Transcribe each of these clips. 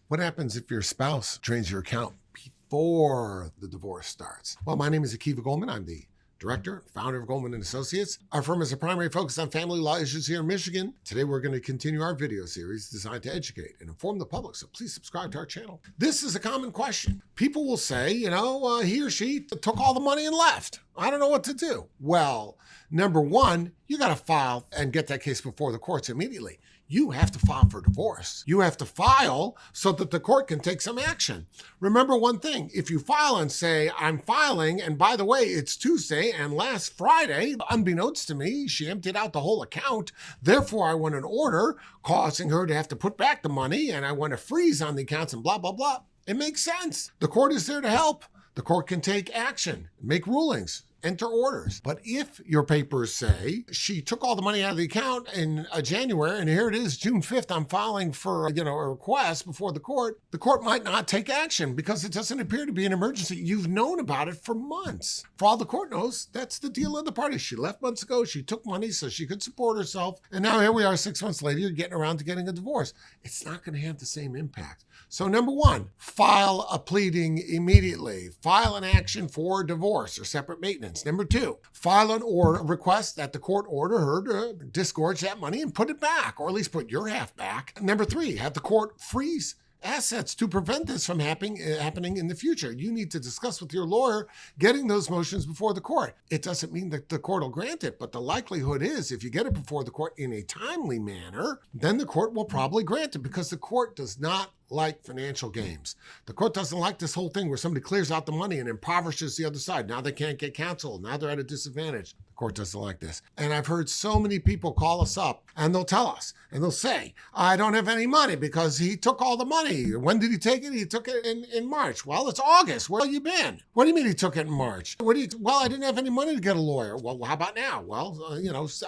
What happens if your spouse drains your account before the divorce starts? Well, my name is Akiva Goldman. I'm the director, founder of Goldman & Associates. Our firm has a primary focus on family law issues here in Michigan. Today, we're going to continue our video series designed to educate and inform the public, so please subscribe to our channel. This is a common question. People will say, he or she took all the money and left. I don't know what to do. Well, number one, you got to file and get that case before the courts immediately. You have to file for divorce. You have to file so that the court can take some action. Remember one thing, if you file and say, I'm filing, and by the way, it's Tuesday, and last Friday, unbeknownst to me, she emptied out the whole account. Therefore, I want an order causing her to have to put back the money, and I want a freeze on the accounts and blah, blah, blah. It makes sense. The court is there to help. The court can take action, make rulings, enter orders. But if your papers say she took all the money out of the account in January, and here it is, June 5th, I'm filing for a request before the court might not take action because it doesn't appear to be an emergency. You've known about it for months. For all the court knows, that's the deal of the parties. She left months ago, she took money so she could support herself, and now here we are 6 months later, you're getting around to getting a divorce. It's not going to have the same impact. So number one, file a pleading immediately. File an action for divorce or separate maintenance. Number two, file an order request that the court order her to disgorge that money and put it back, or at least put your half back. Number three, have the court freeze assets to prevent this from happening in the future. You need to discuss with your lawyer getting those motions before the court. It doesn't mean that the court will grant it, but the likelihood is if you get it before the court in a timely manner, then the court will probably grant it because the court does not like financial games. The court doesn't like this whole thing where somebody clears out the money and impoverishes the other side. Now they can't get counsel. Now they're at a disadvantage. The court doesn't like this. And I've heard so many people call us up and they'll tell us and they'll say, I don't have any money because he took all the money. When did he take it? He took it in March. Well, it's August. Where have you been? What do you mean he took it in March? Well, I didn't have any money to get a lawyer. Well, how about now? Well,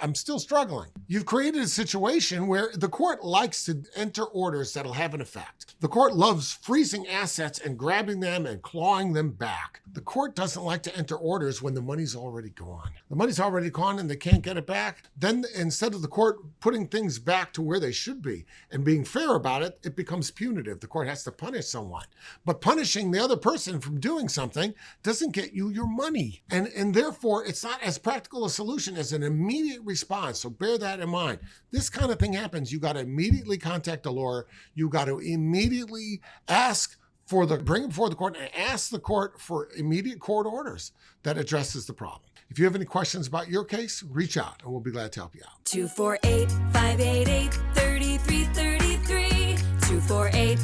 I'm still struggling. You've created a situation where the court likes to enter orders that'll have an effect. The court loves freezing assets and grabbing them and clawing them back. The court doesn't like to enter orders when the money's already gone. The money's already gone and they can't get it back. Then instead of the court putting things back to where they should be and being fair about it, it becomes punitive. The court has to punish someone. But punishing the other person from doing something doesn't get you your money. And therefore, it's not as practical a solution as an immediate response. So bear that in mind. This kind of thing happens. You got to immediately contact a lawyer. You got to immediately bring it before the court and ask the court for immediate court orders that addresses the problem. If you have any questions about your case, reach out and we'll be glad to help you out. 248-588-3333. 248